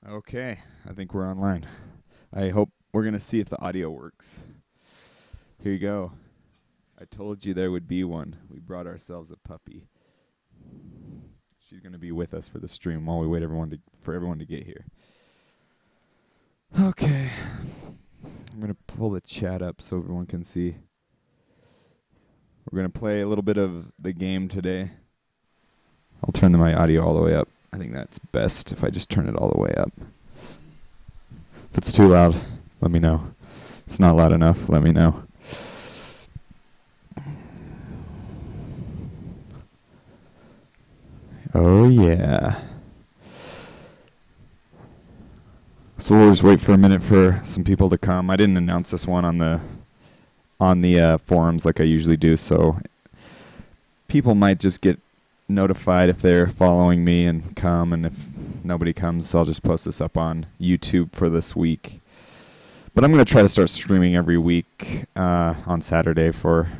Okay, I think we're online. I hope we're going to see if the audio works. Here you go. I told you there would be one. We brought ourselves a puppy. She's going to be with us for the stream while we wait for everyone to get here. Okay. I'm going to pull the chat up so everyone can see. We're going to play a little bit of the game today. I'll turn my audio all the way up. I think that's best if I just turn it all the way up. If it's too loud, let me know. If it's not loud enough, let me know. Oh yeah. So we'll just wait for a minute for some people to come. I didn't announce this one on the forums like I usually do, so people might just get notified if they're following me and come, and if nobody comes, I'll just post this up on YouTube for this week. But I'm going to try to start streaming every week on Saturday for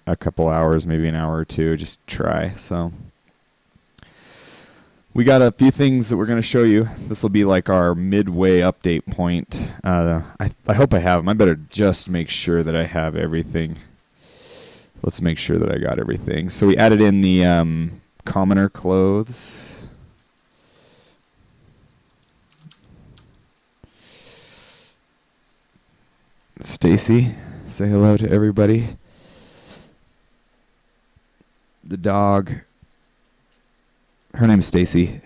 a couple hours, maybe an hour or two, just try. So we got a few things that we're going to show you. This will be like our midway update point. I hope I have them. I better just make sure that I have everything. Let's make sure that I got everything. So we added in the commoner clothes. Stacy, say hello to everybody. The dog, her name's Stacy.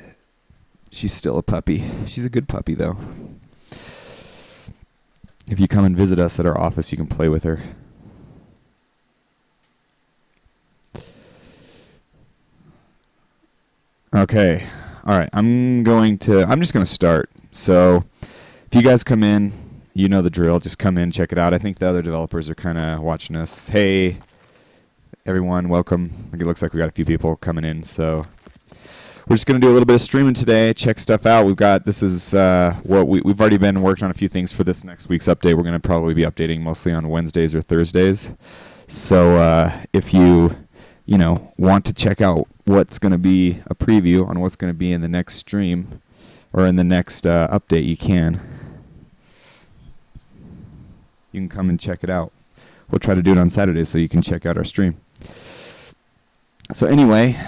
She's still a puppy. She's a good puppy though. If you come and visit us at our office, you can play with her. Okay. All right. I'm just going to start. So if you guys come in, you know the drill. Just come in, check it out. I think the other developers are kind of watching us. Hey, everyone. Welcome. It looks like we got a few people coming in. So we're just going to do a little bit of streaming today. Check stuff out. This is what we've already been working on a few things for this next week's update. We're going to probably be updating mostly on Wednesdays or Thursdays. So if you want to check out what's going to be a preview on what's going to be in the next stream or in the next update, you can. You can come and check it out. We'll try to do it on Saturday so you can check out our stream. So anyway,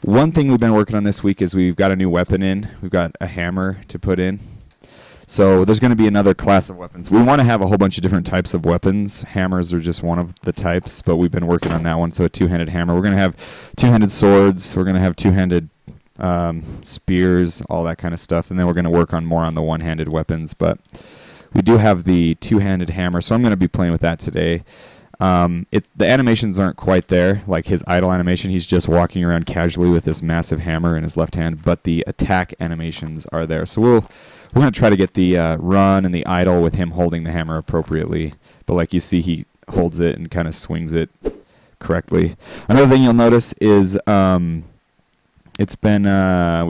one thing we've been working on this week is we've got a new weapon in. We've got a hammer to put in. So there's going to be another class of weapons. We want to have a whole bunch of different types of weapons. Hammers are just one of the types, but we've been working on that one. So a two-handed hammer. We're going to have two-handed swords. We're going to have two-handed spears, all that kind of stuff. And then we're going to work on more on the one-handed weapons. But we do have the two-handed hammer, so I'm going to be playing with that today. The animations aren't quite there, like his idle animation. He's just walking around casually with this massive hammer in his left hand, but the attack animations are there. So we're going to try to get the run and the idle with him holding the hammer appropriately. But like you see, he holds it and kind of swings it correctly. Another thing you'll notice is we've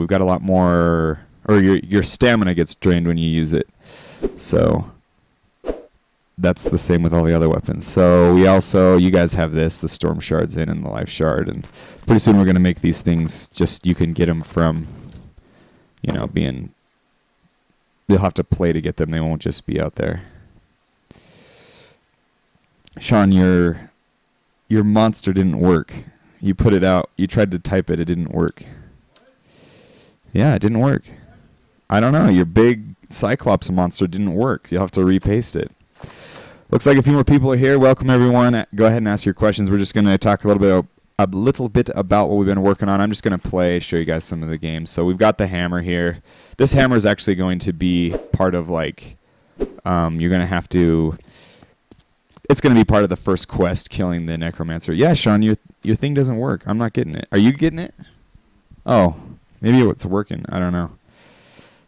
got a lot more, or your stamina gets drained when you use it. So that's the same with all the other weapons. So you guys have this, the storm shards in and the life shard, and pretty soon we're going to make these things you can get them from, you'll have to play to get them. They won't just be out there. Sean, your monster didn't work. You put it out. You tried to type it. It didn't work. Yeah, it didn't work. I don't know. Your big Cyclops monster didn't work. You'll have to repaste it. Looks like a few more people are here. Welcome, everyone. Go ahead and ask your questions. We're just going to talk a little bit about what we've been working on. I'm just going to play, show you guys some of the games. So we've got the hammer here. This hammer is actually going to be part of you're going to have to. It's going to be part of the first quest, killing the necromancer. Yeah, Sean, your thing doesn't work. I'm not getting it. Are you getting it? Oh, maybe it's working. I don't know.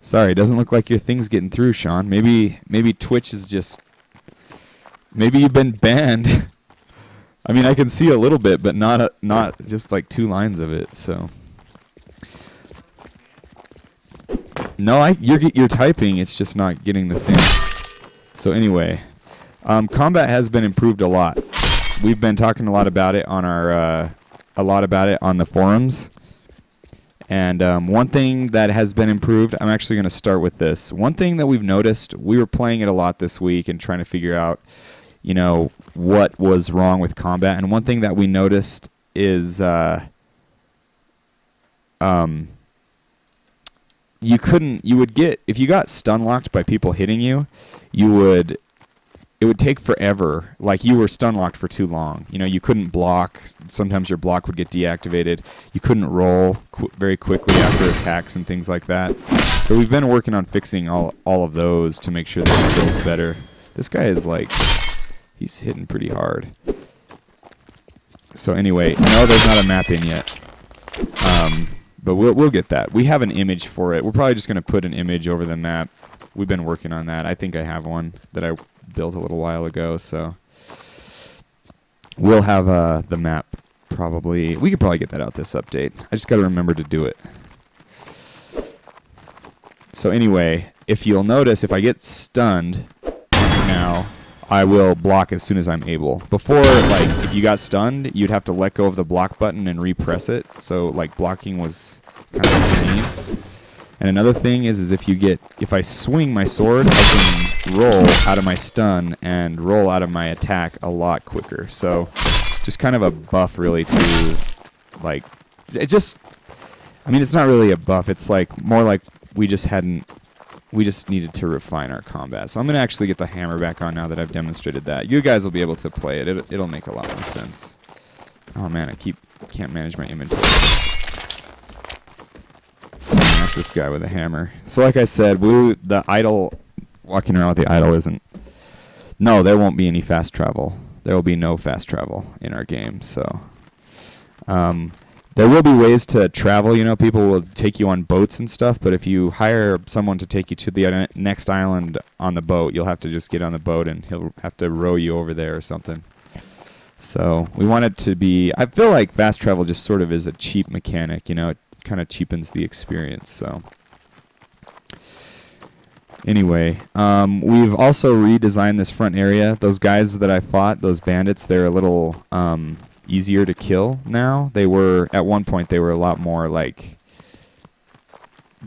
Sorry, it doesn't look like your thing's getting through, Sean. Maybe Twitch is just. Maybe you've been banned. I mean, I can see a little bit, but not just like 2 lines of it. So no, you're typing. It's just not getting the thing. So anyway, combat has been improved a lot. We've been talking a lot about it on the forums, And one thing that has been improved, I'm actually going to start with this. One thing that we've noticed, we were playing it a lot this week and trying to figure out, you know, what was wrong with combat. And one thing that we noticed is you would get, if you got stun locked by people hitting you, it would take forever. Like, you were stun locked for too long. You know, you couldn't block. Sometimes your block would get deactivated. You couldn't roll very quickly after attacks and things like that. So we've been working on fixing all of those to make sure that it feels better. This guy is like, he's hitting pretty hard. So anyway, no, there's not a map in yet. But we'll get that. We have an image for it. We're probably just going to put an image over the map. We've been working on that. I think I have one that I built a little while ago, so we'll have the map probably. We could probably get that out this update. I just got to remember to do it. So anyway, if you'll notice, if I get stunned now, I will block as soon as I'm able. Before, like, if you got stunned, you'd have to let go of the block button and repress it. So, like, blocking was kind of a pain. And another thing is if I swing my sword, I can roll out of my stun and roll out of my attack a lot quicker. So, just kind of a buff, really, to, like, it just, I mean, it's not really a buff. It's, like, more like we just needed to refine our combat. So I'm going to actually get the hammer back on now that I've demonstrated that. You guys will be able to play it. It'll make a lot more sense. Oh man, I can't manage my inventory. Smash this guy with a hammer. So like I said, the idol, walking around with the idol isn't, no, there won't be any fast travel. There will be no fast travel in our game, so there will be ways to travel. You know, people will take you on boats and stuff, but if you hire someone to take you to the next island on the boat, you'll have to just get on the boat and he'll have to row you over there or something. So we want it to be, I feel like fast travel just sort of is a cheap mechanic, you know, it kind of cheapens the experience. So anyway, we've also redesigned this front area. Those guys that I fought, those bandits, they're a little easier to kill now. They were, at one point, they were a lot more like,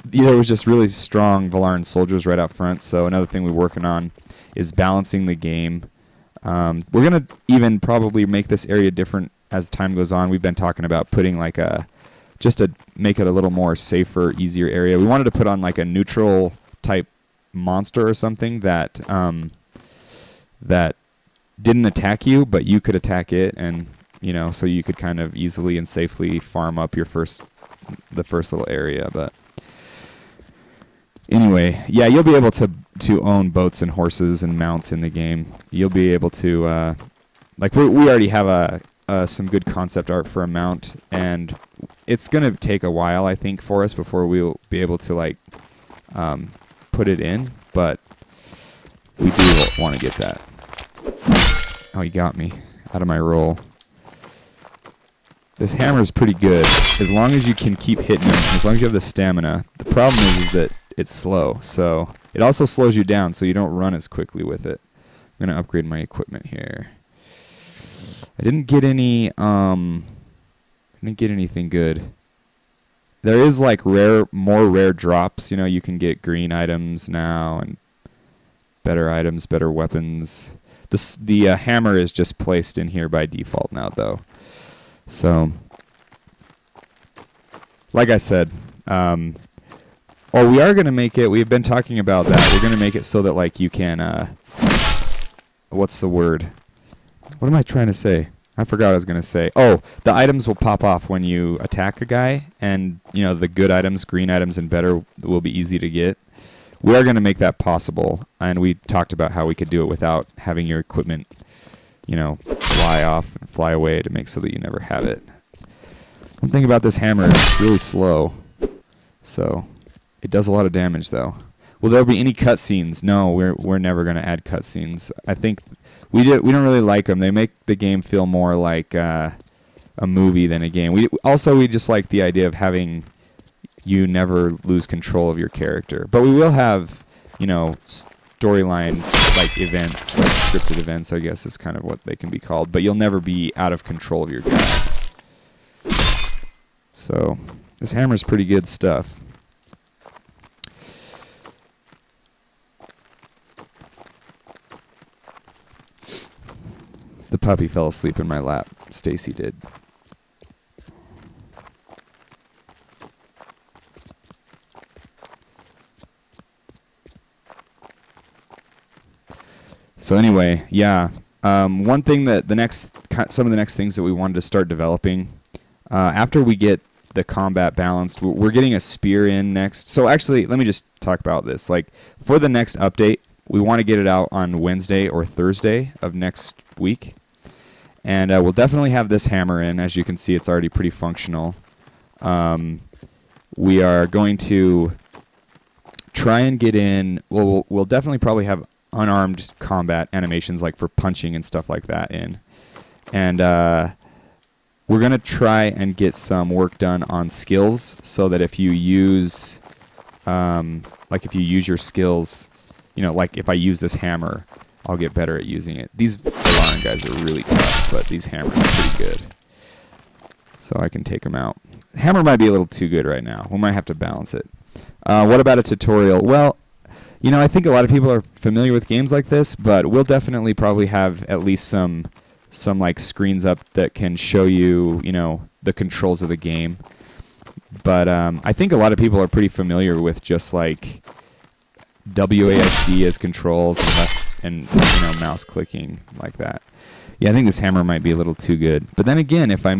there was just really strong Valaran soldiers right out front. So another thing we're working on is balancing the game. We're going to even probably make this area different as time goes on. We've been talking about putting like just to make it a little more safer, easier area. We wanted to put on like a neutral type monster or something that that didn't attack you, but you could attack it, and you know, so you could kind of easily and safely farm up the first little area. But anyway, yeah, you'll be able to own boats and horses and mounts in the game. You'll be able to like we already have some good concept art for a mount, and it's gonna take a while, I think, for us before we'll be able to like put it in, but we do want to get that. Oh, he got me out of my roll. This hammer is pretty good as long as you can keep hitting him, as long as you have the stamina. The problem is that it's slow, so it also slows you down, so you don't run as quickly with it. I'm gonna upgrade my equipment here. I didn't get any anything good. There is like more rare drops. You know, you can get green items now and better items, better weapons. The hammer is just placed in here by default now, though. So, like I said, we are gonna make it. We've been talking about that. We're gonna make it so that like you can what's the word? What am I trying to say? I forgot what I was going to say. Oh, the items will pop off when you attack a guy, and you know, the good items, green items, and better will be easy to get. We are going to make that possible, and we talked about how we could do it without having your equipment, you know, fly off and fly away to make so that you never have it. One thing about this hammer, it's really slow, so it does a lot of damage, though. Will there be any cutscenes? No, we're never going to add cutscenes. I think we don't really like them. They make the game feel more like a movie than a game. We just like the idea of having you never lose control of your character. But we will have, you know, storylines, like events, like scripted events, I guess is kind of what they can be called. But you'll never be out of control of your guy. So This hammer's pretty good stuff. The puppy fell asleep in my lap. Stacy did. So anyway, yeah. One thing that some of the next things that we wanted to start developing, after we get the combat balanced, we're getting a spear in next. So actually, let me just talk about this. Like, for the next update, we want to get it out on Wednesday or Thursday of next week. And we'll definitely have this hammer in. As you can see, it's already pretty functional. We are going to try and get in, we'll definitely probably have unarmed combat animations, like for punching and stuff like that in. And we're going to try and get some work done on skills, so that if you use, if you use your skills, you know, like if I use this hammer, I'll get better at using it. These Valaren guys are really tough, but these hammers are pretty good. So I can take them out. Hammer might be a little too good right now. We might have to balance it. What about a tutorial? Well, you know, I think a lot of people are familiar with games like this, but we'll definitely probably have at least some like screens up that can show you, you know, the controls of the game. But I think a lot of people are pretty familiar with just like WASD as controls and you know, mouse clicking like that. Yeah, I think this hammer might be a little too good. But then again, if I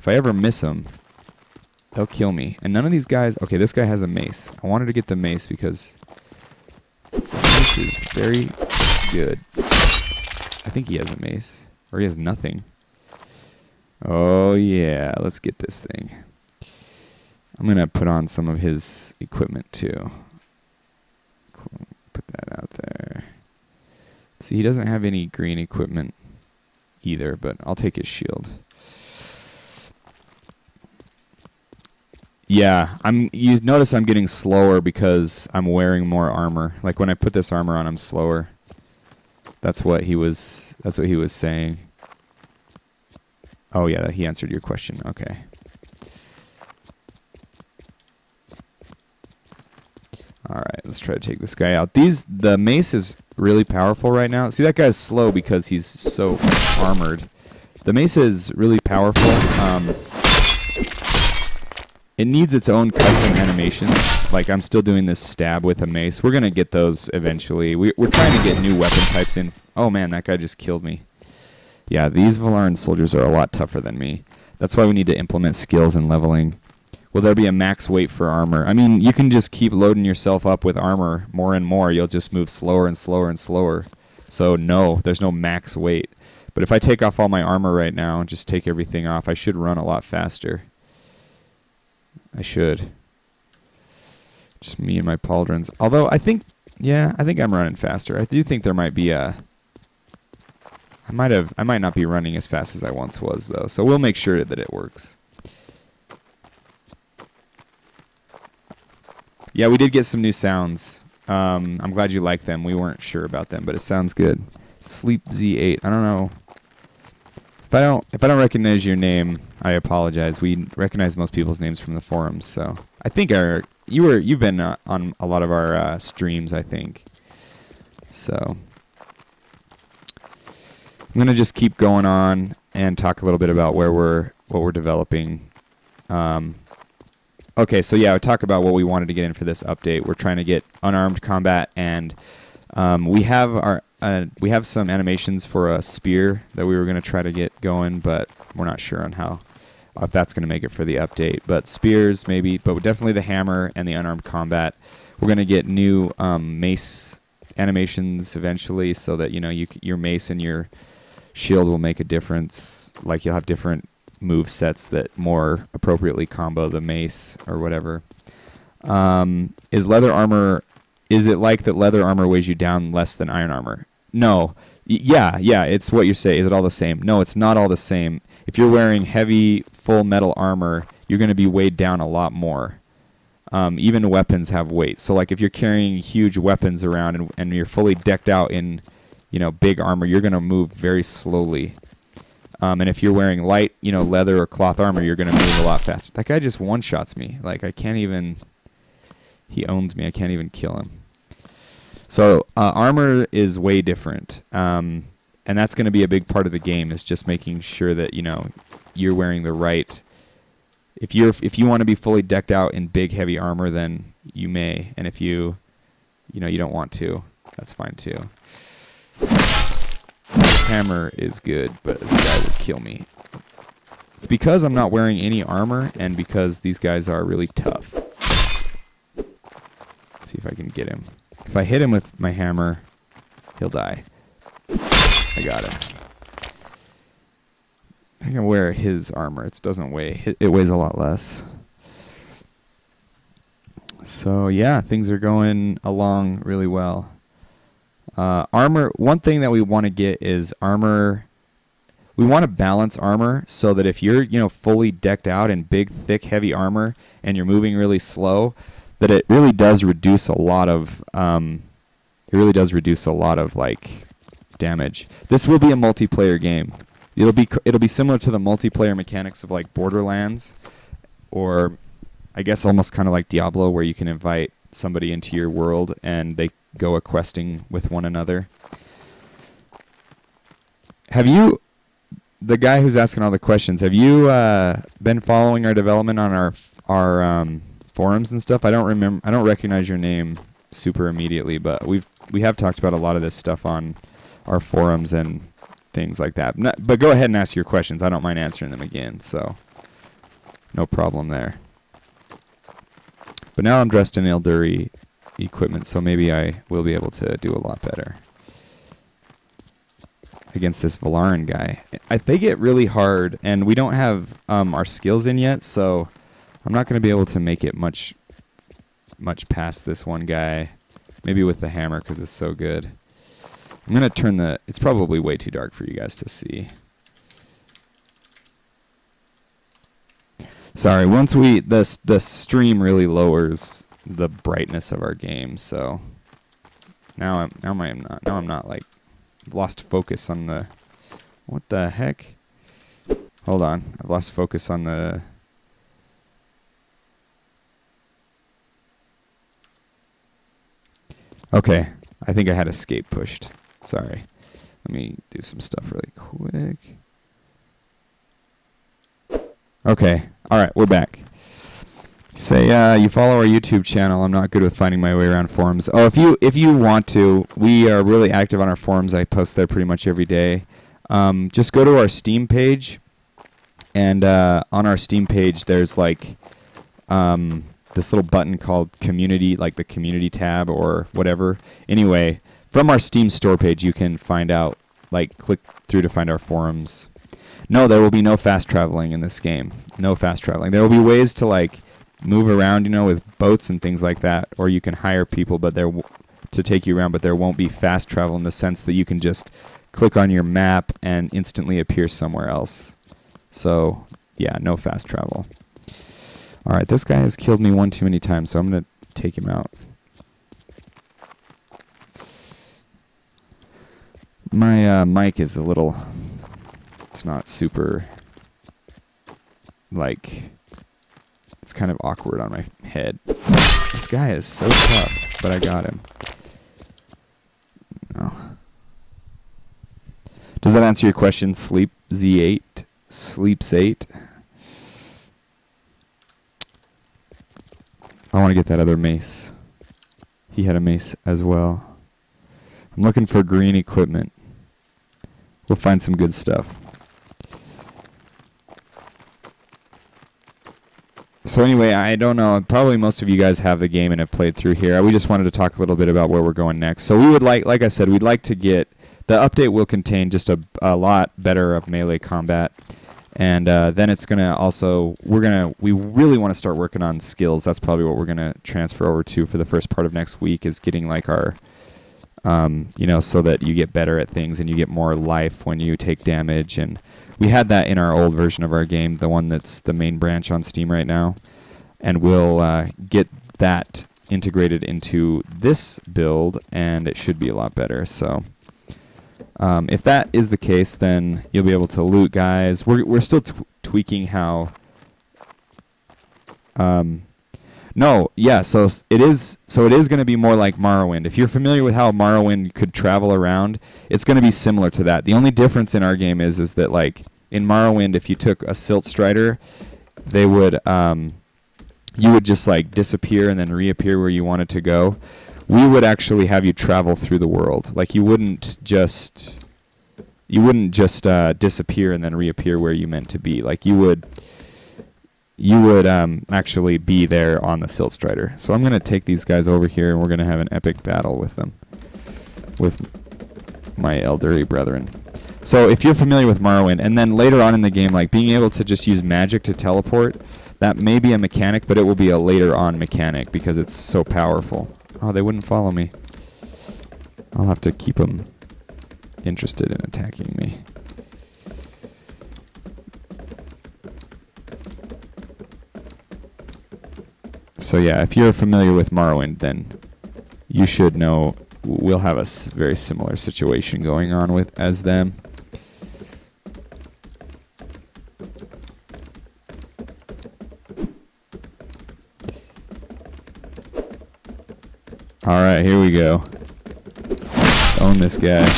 ever miss them, they'll kill me. And none of these guys. Okay, this guy has a mace. I wanted to get the mace because the mace is very good. I think he has a mace, or he has nothing. Oh yeah, let's get this thing. I'm gonna put on some of his equipment too. Put that out there. See, he doesn't have any green equipment either, but I'll take his shield. Yeah, you notice I'm getting slower because I'm wearing more armor. Like when I put this armor on, I'm slower. That's what he was saying. Oh yeah, he answered your question. Okay. Alright, let's try to take this guy out. The mace is really powerful right now. See, that guy's slow because he's so armored. The mace is really powerful. It needs its own custom animations. Like, I'm still doing this stab with a mace. We're going to get those eventually. We're trying to get new weapon types in. Oh man, that guy just killed me. Yeah, these Valaren soldiers are a lot tougher than me. That's why we need to implement skills and leveling. Will there be a max weight for armor? I mean, you can just keep loading yourself up with armor more and more. You'll just move slower and slower and slower. So no, there's no max weight. But if I take off all my armor right now and just take everything off, I should run a lot faster. I should. Just me and my pauldrons. Although I think I'm running faster. I do think there might be a... I might not be running as fast as I once was, though. So we'll make sure that it works. Yeah, we did get some new sounds. I'm glad you like them. We weren't sure about them, but it sounds good. Sleep Z8. I don't know. If I don't recognize your name, I apologize. We recognize most people's names from the forums, so I think you've been on a lot of our streams, I think. So I'm gonna just keep going on and talk a little bit about what we're developing. Okay, so yeah, I'll talk about what we wanted to get in for this update. We're trying to get unarmed combat, and we have some animations for a spear that we were going to try to get going, but we're not sure on if that's going to make it for the update. But spears, maybe, but definitely the hammer and the unarmed combat. We're going to get new mace animations eventually, so that your mace and your shield will make a difference. Like, you'll have different move sets that more appropriately combo the mace or whatever. Is it like that leather armor weighs you down less than iron armor? No. Yeah, it's what you say. Is it all the same? No, it's not all the same. If you're wearing heavy full metal armor, you're going to be weighed down a lot more. Even weapons have weight. So like if you're carrying huge weapons around and you're fully decked out in big armor, you're going to move very slowly. And if you're wearing light, leather or cloth armor, you're going to move a lot faster. That guy just one-shots me. Like, I can't even... He owns me. I can't even kill him. So armor is way different. And that's going to be a big part of the game, is just making sure that, you're wearing the right... If you want to be fully decked out in big, heavy armor, then you may. And if you don't want to, that's fine too. Hammer is good, but this guy would kill me. It's because I'm not wearing any armor and because these guys are really tough. Let's see if I can get him. If I hit him with my hammer, he'll die. I got him. I can wear his armor. It doesn't weigh. It weighs a lot less. So yeah, things are going along really well. Armor, one thing that we want to get is armor. We want to balance armor so that if you're, fully decked out in big, thick, heavy armor and you're moving really slow, that it really does reduce a lot of like damage. This will be a multiplayer game. It'll be similar to the multiplayer mechanics of like Borderlands, or I guess almost kind of like Diablo, where you can invite somebody into your world and they go a questing with one another. Have you, the guy who's asking all the questions, have you been following our development on our forums and stuff? I don't recognize your name super immediately, but we have talked about a lot of this stuff on our forums and things like that. But go ahead and ask your questions. I don't mind answering them again, so no problem there. But now I'm dressed in Ilduri equipment, so maybe I will be able to do a lot better against this Valarin guy. They get really hard, and we don't have our skills in yet, so I'm not going to be able to make it much past this one guy. Maybe with the hammer, because it's so good. I'm going to turn the... It's probably way too dark for you guys to see. Sorry, once the stream really lowers the brightness of our game, so now I'm not like lost focus on the... What the heck? Hold on, I've lost focus on the... Okay, I think I had escape pushed. Sorry. Let me do some stuff really quick. Okay. All right, we're back. Say, you follow our YouTube channel. I'm not good with finding my way around forums. Oh, if you want to, we are really active on our forums. I post there pretty much every day. Just go to our Steam page, and on our Steam page, there's like this little button called Community, like the Community tab or whatever. Anyway, from our Steam store page, you can find out, like, click through to find our forums. No, there will be no fast traveling in this game. No fast traveling. There will be ways to, like, move around, with boats and things like that, or you can hire people to take you around, but there won't be fast travel in the sense that you can just click on your map and instantly appear somewhere else. So, yeah, no fast travel. All right, this guy has killed me one too many times, so I'm going to take him out. My mic is a little... It's not super... Like... It's kind of awkward on my head. This guy is so tough, but I got him. No. Does that answer your question, Sleep Z8? Sleeps 8? I want to get that other mace. He had a mace as well. I'm looking for green equipment. We'll find some good stuff. So anyway, I don't know. Probably most of you guys have the game and have played through here. We just wanted to talk a little bit about where we're going next. So we would like I said, we'd like to get... The update will contain just a lot better of melee combat. And then it's going to also... We really want to start working on skills. That's probably what we're going to transfer over to for the first part of next week, is getting like our... so that you get better at things and you get more life when you take damage. And we had that in our old version of our game, the one that's the main branch on Steam right now. And we'll get that integrated into this build, and it should be a lot better. So If that is the case, then you'll be able to loot guys. We're still tweaking how. No, yeah. So it is. So it is going to be more like Morrowind. If you're familiar with how Morrowind could travel around, it's going to be similar to that. The only difference in our game is that like in Morrowind, if you took a Silt Strider, they would you would just like disappear and then reappear where you wanted to go. We would actually have you travel through the world. Like you wouldn't just disappear and then reappear where you meant to be. Like you would actually be there on the Silt Strider. So I'm going to take these guys over here, and we're going to have an epic battle with them, with my Eldari brethren. So if you're familiar with Morrowind, and then later on in the game, like being able to just use magic to teleport, that may be a mechanic, but it will be a later on mechanic because it's so powerful. Oh, they wouldn't follow me. I'll have to keep them interested in attacking me. So yeah, if you're familiar with Morrowind, then you should know we'll have a very similar situation going on with as them. Alright, here we go. Own this guy.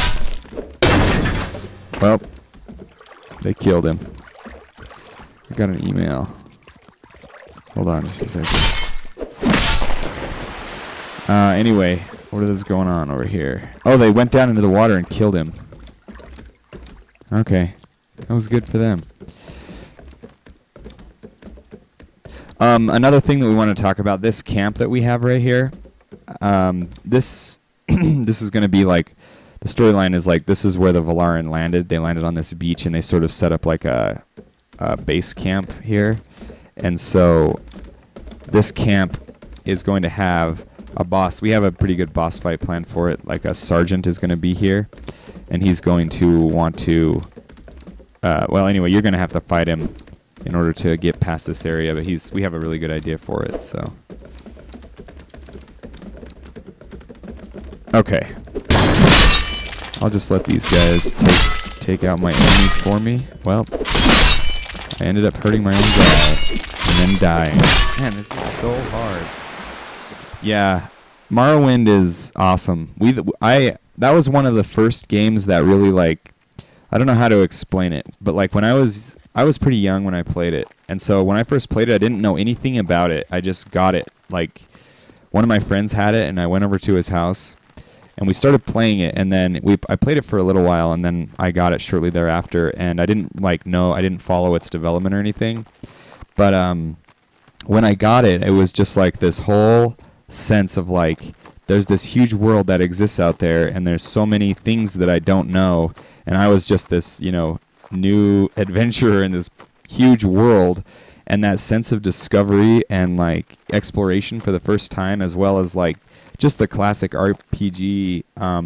Well, they killed him. I got an email. Hold on just a second. Anyway, what is going on over here? Oh, they went down into the water and killed him. Okay. That was good for them. Another thing that we want to talk about, this camp that we have right here. This this is going to be like, the storyline is like, this is where the Valarin landed. They landed on this beach, and they sort of set up like a base camp here. And so this camp is going to have a boss. We have a pretty good boss fight planned for it. Like a sergeant is going to be here, and he's going to want to well, anyway, you're going to have to fight him in order to get past this area, but we have a really good idea for it. So okay, I'll just let these guys take out my enemies for me. Well, I ended up hurting my own guy and then dying. Man, this is so hard. Yeah, Morrowind is awesome. That was one of the first games that really, like, I don't know how to explain it, but like when I was pretty young when I played it, and so when I first played it, I didn't know anything about it. I just got it. Like, one of my friends had it, and I went over to his house, and we started playing it, and then I played it for a little while, and then I got it shortly thereafter, and I didn't I didn't follow its development or anything, but when I got it, it was just like this whole sense of like, there's this huge world that exists out there, and there's so many things that I don't know, and I was just this, new adventurer in this huge world, and that sense of discovery and like exploration for the first time, as well as like just the classic RPG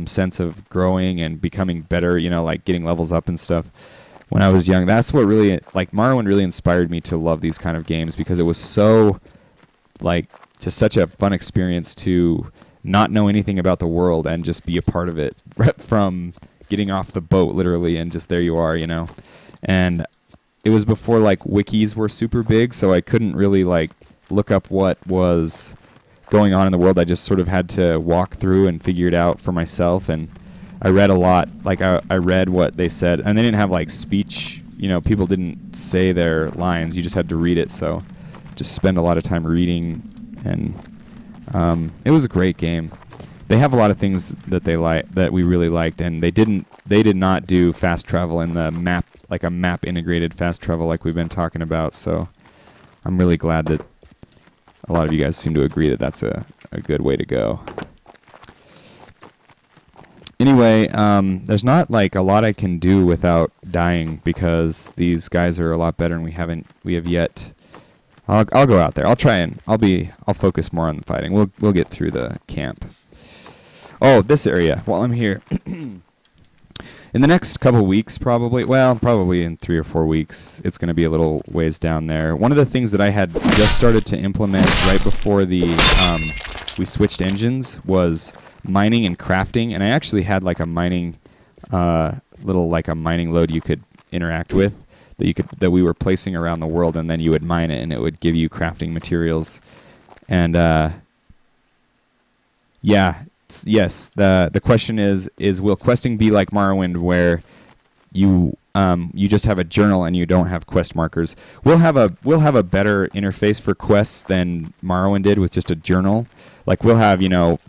sense of growing and becoming better, like getting levels up and stuff. When I was young, that's what really, like, Morrowind really inspired me to love these kind of games, because it was so, like, just such a fun experience to not know anything about the world and just be a part of it from getting off the boat, literally, and just there you are, And it was before, like, wikis were super big, so I couldn't really, like, look up what was going on in the world. I just sort of had to walk through and figure it out for myself, and I read a lot. Like, I read what they said, and they didn't have, like, speech. People didn't say their lines. You just had to read it, so just spend a lot of time reading, and it was a great game. They have a lot of things that that we really liked, and they did not do fast travel in the map, like a map integrated fast travel like we've been talking about, so I'm really glad that a lot of you guys seem to agree that that's a good way to go. Anyway, there's not like a lot I can do without dying, because these guys are a lot better, and we have yet. I'll go out there. I'll try and I'll focus more on the fighting. We'll get through the camp. Oh, this area. While I'm here, in the next couple weeks, probably in 3 or 4 weeks, it's going to be a little ways down there. One of the things that I had just started to implement right before we switched engines was mining and crafting, and I actually had like a mining little like a mining load you could interact with that we were placing around the world, and then you would mine it and it would give you crafting materials. And yes, the question is will questing be like Morrowind, where you just have a journal and you don't have quest markers? We'll have a better interface for quests than Morrowind did with just a journal. Like we'll have,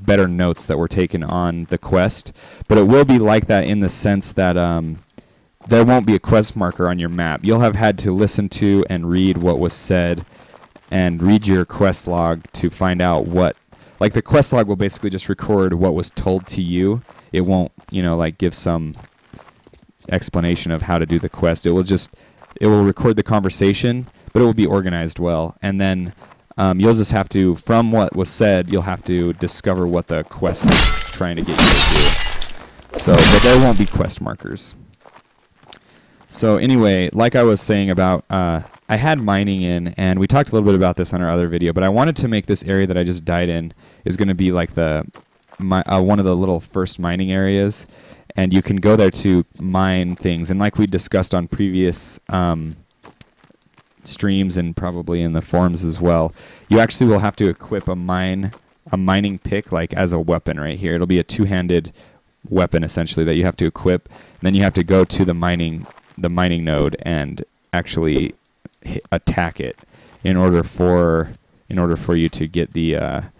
better notes that were taken on the quest, but it will be like that in the sense that there won't be a quest marker on your map. You'll have had to listen to and read what was said and read your quest log to find out what, like the quest log will basically just record what was told to you. It won't, like give some explanation of how to do the quest. It will record the conversation, but it will be organized well. And then you'll just have to, from what was said, you'll have to discover what the quest is trying to get you to do. So, but there won't be quest markers. So anyway, like I was saying about, I had mining in, and we talked a little bit about this on our other video, but I wanted to make this area that I just died in is going to be like one of the little first mining areas, and you can go there to mine things. And like we discussed on previous streams and probably in the forums as well, you actually will have to equip a mining pick like as a weapon right here. It'll be a two-handed weapon essentially that you have to equip, and then you have to go to the mining node and actually attack it in order for you to get the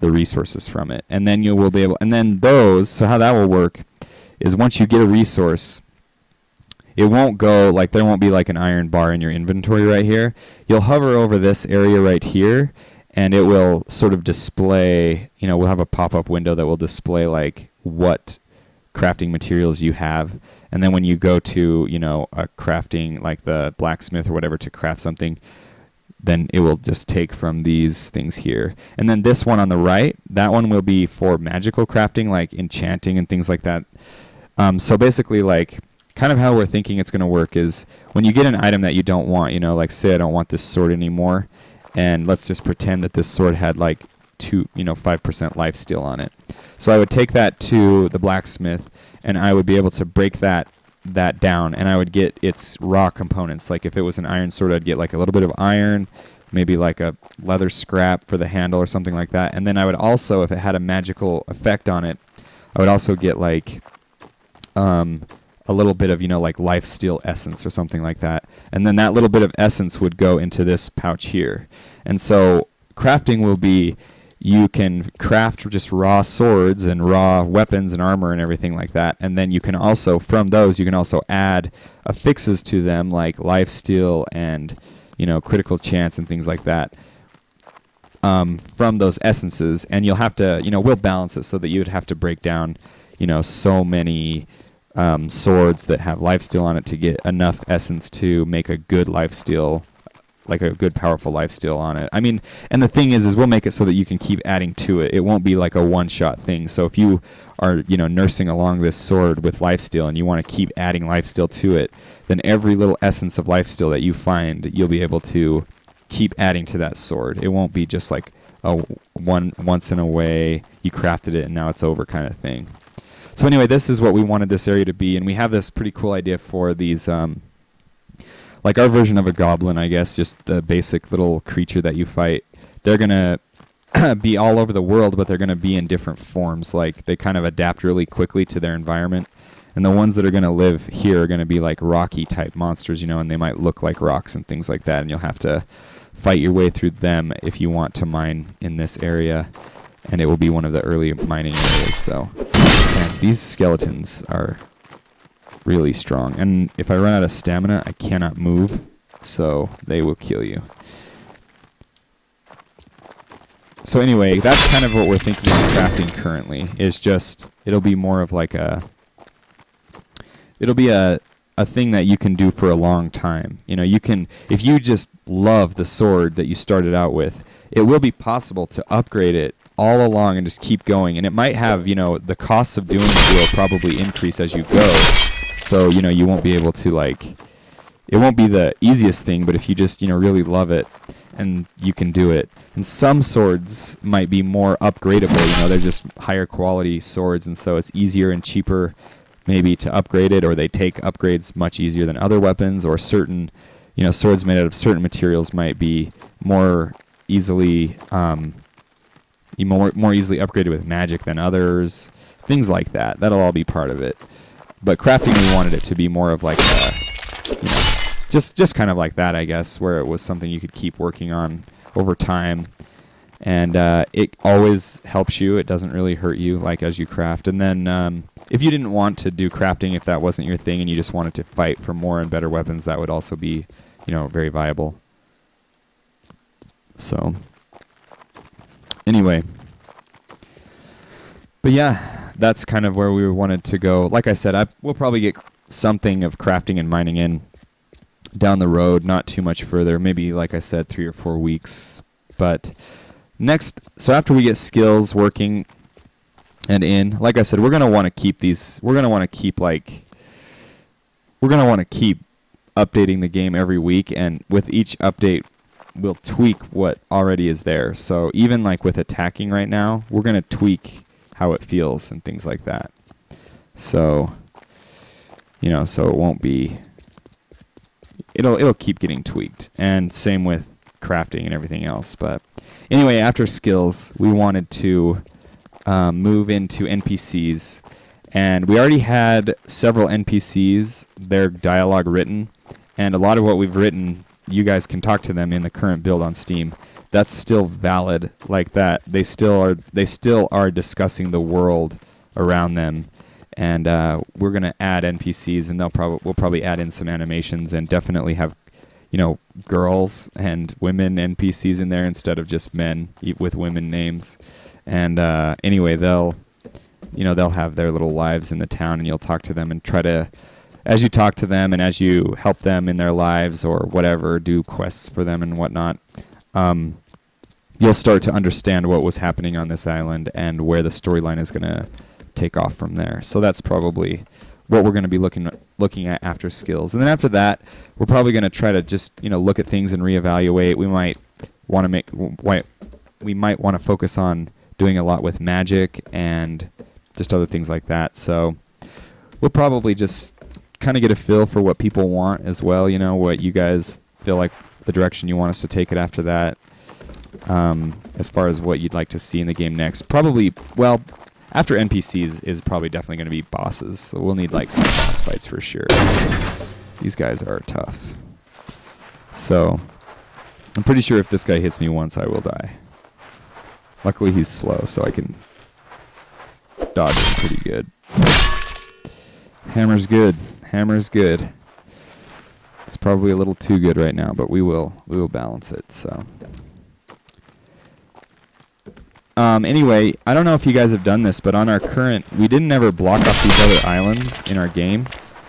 resources from it. And then you will be able, and then so how that will work is once you get a resource, it won't go like, there won't be like an iron bar in your inventory right here. You'll hover over this area right here and it will sort of display, we'll have a pop-up window that will display like what crafting materials you have. And then when you go to, a crafting, like the blacksmith or whatever, to craft something, then it will just take from these things here. And then this one on the right, that one will be for magical crafting, like enchanting and things like that. So basically, like, kind of how we're thinking it's going to work is when you get an item that you don't want, like say I don't want this sword anymore, and let's just pretend that this sword had like 5% lifesteal on it. So I would take that to the blacksmith, and I would be able to break that down, and I would get its raw components. Like if it was an iron sword, I'd get like a little bit of iron, maybe like a leather scrap for the handle or something like that. And then I would also, if it had a magical effect on it, I would also get like a little bit of, like lifesteal essence or something like that. And then that little bit of essence would go into this pouch here. And so crafting will be, you can craft just raw swords and raw weapons and armor and everything like that. And then you can also, from those, you can also add affixes to them like lifesteal and, critical chance and things like that from those essences. And you'll have to, we'll balance it so that you would have to break down, so many swords that have lifesteal on it to get enough essence to make a good lifesteal, like a good powerful lifesteal on it. I mean, and the thing is we'll make it so that you can keep adding to it. It won't be like a one-shot thing. So if you are, nursing along this sword with lifesteal and you want to keep adding lifesteal to it, then every little essence of lifesteal that you find, you'll be able to keep adding to that sword. It won't be just like a once in a way you crafted it and now it's over kind of thing. So anyway, this is what we wanted this area to be, and we have this pretty cool idea for these like our version of a goblin, I guess, just the basic little creature that you fight. They're going to be all over the world, but they're going to be in different forms. Like, they kind of adapt really quickly to their environment. And the ones that are going to live here are going to be like rocky-type monsters, and they might look like rocks and things like that. And you'll have to fight your way through them if you want to mine in this area. And it will be one of the early mining areas. So, and these skeletons are really strong, and if I run out of stamina, I cannot move, so they will kill you. So anyway, that's kind of what we're thinking of crafting currently, is just, it'll be more of like it'll be a thing that you can do for a long time. You can, if you just love the sword that you started out with, it will be possible to upgrade it all along and just keep going, and it might have, the costs of doing it will probably increase as you go. So, you won't be able to, like, it won't be the easiest thing, but if you just, really love it, and you can do it. And some swords might be more upgradable, they're just higher quality swords, and so it's easier and cheaper maybe to upgrade it, or they take upgrades much easier than other weapons, or certain, swords made out of certain materials might be more easily more easily upgraded with magic than others. Things like that. That'll all be part of it. But crafting, we wanted it to be more of like just kind of like that, I guess, where it was something you could keep working on over time. And it always helps you. It doesn't really hurt you, like, as you craft. And then if you didn't want to do crafting, if that wasn't your thing, and you just wanted to fight for more and better weapons, that would also be, very viable. So, anyway. But yeah, that's kind of where we wanted to go. Like I said, we'll probably get something of crafting and mining in down the road, not too much further. Maybe, like I said, 3 or 4 weeks. But next, so after we get skills working and in, like I said, we're going to want to keep these, we're going to want to keep updating the game every week, and with each update, we'll tweak what already is there. So even like with attacking right now, we're going to tweak how it feels and things like that. So, so it won't be, it'll keep getting tweaked, and same with crafting and everything else. But anyway, after skills, we wanted to move into NPCs, and we already had several NPCs, their dialogue written, and a lot of what we've written, you guys can talk to them in the current build on Steam. That's still valid like that. They still are discussing the world around them, and we're gonna add NPCs, and we'll probably add in some animations, and definitely have girls and women NPCs in there instead of just men with women names. And anyway, they'll have their little lives in the town, and you'll talk to them and try to, as you talk to them and as you help them in their lives or whatever, do quests for them and whatnot, you'll start to understand what was happening on this island and where the storyline is going to take off from there. So that's probably what we're going to be looking at after skills. And then after that, we're probably going to try to just look at things and reevaluate. We might want to focus on doing a lot with magic and just other things like that. So we'll probably just kind of get a feel for what people want as well, what you guys feel like the direction you want us to take it after that, as far as what you'd like to see in the game next. Probably, well, after NPCs is probably definitely going to be bosses, so we'll need like some boss fights for sure. These guys are tough. So I'm pretty sure if this guy hits me once, I will die. Luckily he's slow, so I can dodge him pretty good. Hammer's good. Hammer's good. It's probably a little too good right now, but we will balance it. So anyway, I don't know if you guys have done this, but on our current, we didn't ever block off these other islands in our game.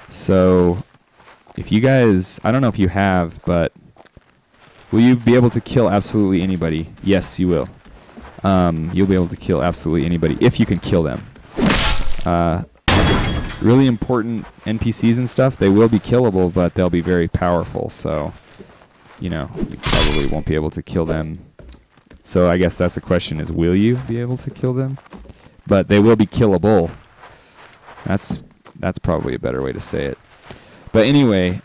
So if you guys, I don't know if you have, but will you be able to kill absolutely anybody? Yes, you will. You'll be able to kill absolutely anybody if you can kill them. Really important NPCs and stuff, they will be killable, but they'll be very powerful, so you probably won't be able to kill them. So I guess that's the question, is will you be able to kill them? But they will be killable. That's probably a better way to say it. But anyway,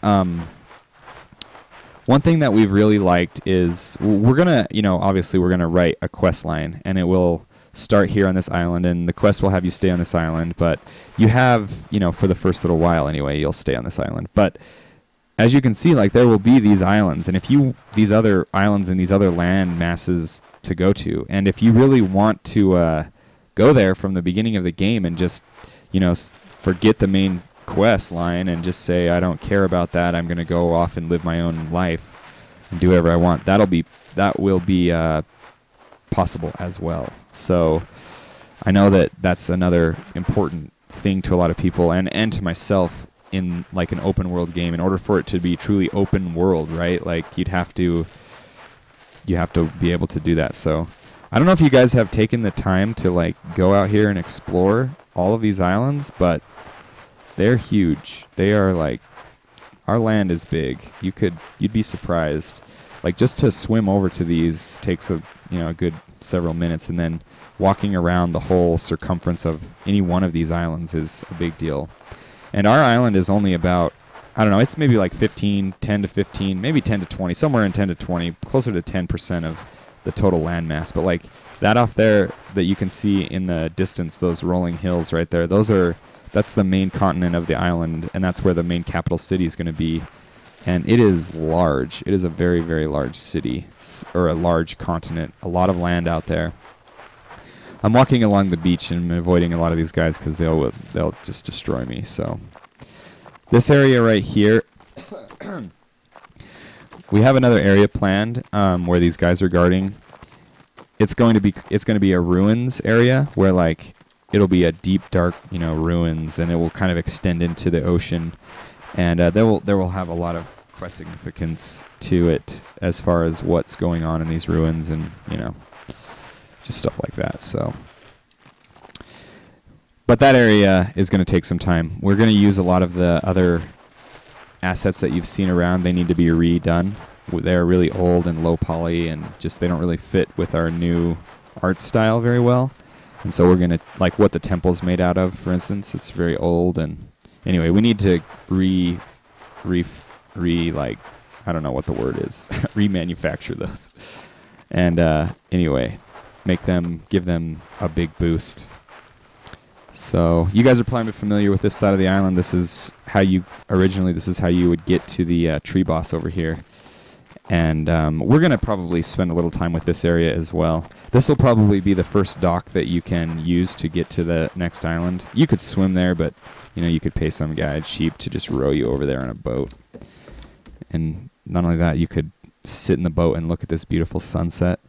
one thing that we've really liked is we're gonna, obviously we're gonna write a quest line, and it will start here on this island, and the quest will have you stay on this island, but you have, for the first little while anyway, you'll stay on this island. But as you can see, like, there will be these islands, and these other islands and these other land masses to go to, and if you really want to go there from the beginning of the game and just, forget the main quest line and just say, I don't care about that, I'm going to go off and live my own life and do whatever I want, that will be possible as well. So I know that that's another important thing to a lot of people, and to myself, in like an open world game. In order for it to be truly open world, right, like you have to be able to do that. So I don't know if you guys have taken the time to like go out here and explore all of these islands, but they're huge. They are like, our land is big. You'd be surprised. like just to swim over to these takes a a good several minutes, and then walking around the whole circumference of any one of these islands is a big deal. And our island is only about, I don't know, it's maybe like 10 to 15, maybe 10 to 20, somewhere in 10 to 20, closer to 10% of the total landmass. But like that off there that you can see in the distance, those rolling hills right there, that's the main continent of the island, and that's where the main capital city is going to be. And it is large. It is a very, very large city, or a large continent, a lot of land out there. I'm walking along the beach and avoiding a lot of these guys because they'll just destroy me. So this area right here, we have another area planned where these guys are guarding. It's going to be a ruins area where like it'll be a deep, dark, ruins, and it will kind of extend into the ocean. And there will have a lot of quest significance to it as far as what's going on in these ruins, and just stuff like that. So, but that area is going to take some time. We're going to use a lot of the other assets that you've seen around. They need to be redone. They're really old and low poly, and just they don't really fit with our new art style very well. And so we're going to, like what the temple's made out of, for instance, it's very old. And anyway, we need to like, I don't know what the word is, remanufacture those. And anyway, give them a big boost. So you guys are probably familiar with this side of the island. This is how you would get to the tree boss over here. And we're going to probably spend a little time with this area as well. This will probably be the first dock that you can use to get to the next island. You could swim there, but you could pay some guy cheap to just row you over there on a boat. And not only that, you could sit in the boat and look at this beautiful sunset.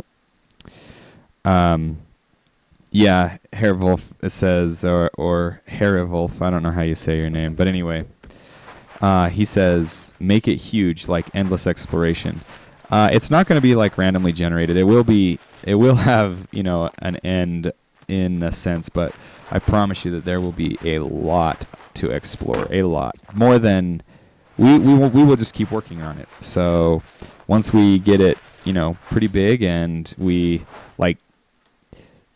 Yeah, Herwolf says, or Herwolf, I don't know how you say your name, but anyway, he says, make it huge, like endless exploration. It's not going to be like randomly generated. It will have, an end in a sense, but I promise you that there will be a lot to explore, a lot. More than, we will just keep working on it. So once we get it, pretty big, and we, like,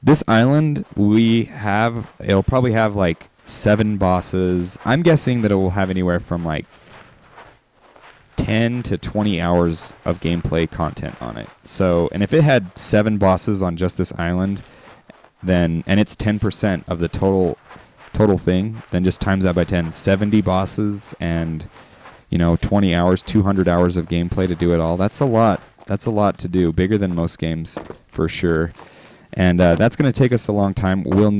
this island, it'll probably have like 7 bosses. I'm guessing that it will have anywhere from like 10 to 20 hours of gameplay content on it. So, and if it had 7 bosses on just this island, and it's 10% of the total thing, then just times that by 10. 70 bosses and 20 hours, 200 hours of gameplay to do it all. That's a lot. That's a lot to do. Bigger than most games for sure. And that's going to take us a long time. We'll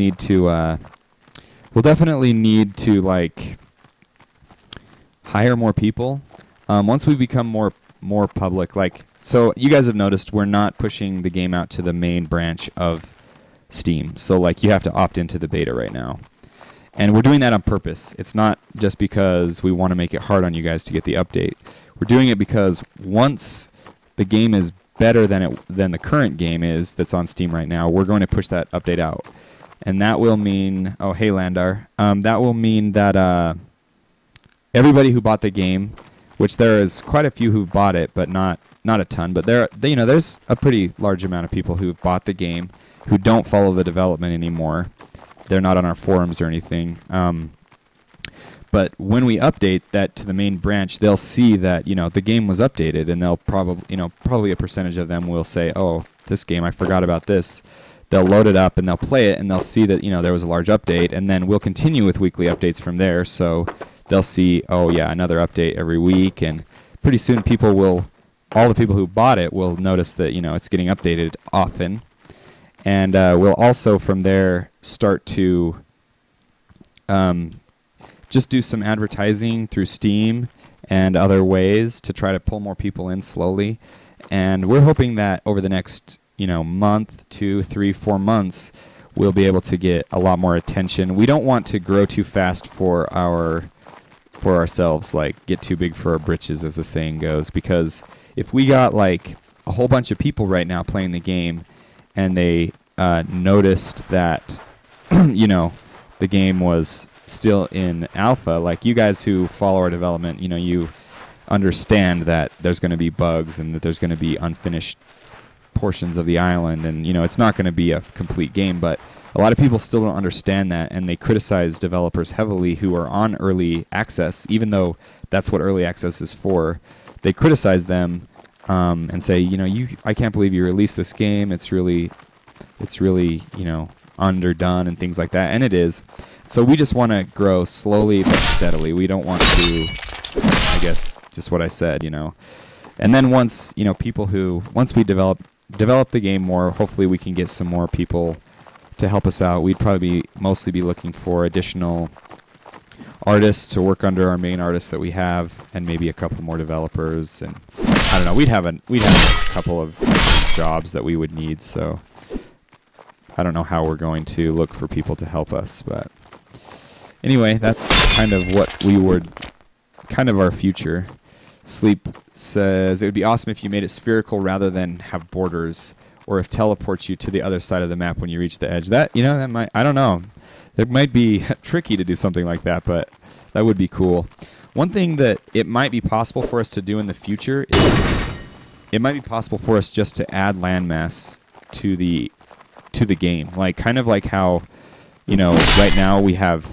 definitely need to like hire more people. Once we become more public, like, so you guys have noticed we're not pushing the game out to the main branch of Steam. So like you have to opt into the beta right now. And we're doing that on purpose. It's not just because we want to make it hard on you guys to get the update. We're doing it because once the game is better than the current game is that's on Steam right now, we're going to push that update out. And that will mean, oh, hey, Landar. That will mean that everybody who bought the game, which there is quite a few who've bought it, but not a ton, but there's a pretty large amount of people who've bought the game who don't follow the development anymore. They're not on our forums or anything. But when we update that to the main branch, they'll see that the game was updated, and they'll probably a percentage of them will say, "Oh, this game, I forgot about this." They'll load it up and they'll play it, and they'll see that there was a large update, and then we'll continue with weekly updates from there. So they'll see, oh yeah, another update every week, and pretty soon all the people who bought it will notice that it's getting updated often, and we'll also from there start to just do some advertising through Steam and other ways to try to pull more people in slowly. And we're hoping that over the next, month, 2, 3, 4 months, we'll be able to get a lot more attention. We don't want to grow too fast for ourselves, like get too big for our britches, as the saying goes, because if we got like a whole bunch of people right now playing the game and they noticed that, the game was still in alpha, like you guys who follow our development, you understand that there's going to be bugs and that there's going to be unfinished portions of the island, and it's not going to be a complete game. But a lot of people still don't understand that, and they criticize developers heavily who are on early access, even though that's what early access is for. They criticize them and say, I can't believe you released this game. It's really underdone and things like that, and it is. So we just want to grow slowly but steadily. We don't want to, I guess, just what I said, And then once we develop the game more, hopefully we can get some more people to help us out. We'd probably mostly be looking for additional artists to work under our main artists that we have, and maybe a couple more developers. And I don't know. We'd have a couple of jobs that we would need. So I don't know how we're going to look for people to help us, but anyway, that's kind of what we would, kind of our future. Sleep says, it would be awesome if you made it spherical rather than have borders, or if teleports you to the other side of the map when you reach the edge. That might, I don't know. It might be tricky to do something like that, but that would be cool. One thing that it might be possible for us to do in the future is it might be possible for us just to add landmass to the game, like kind of like how right now we have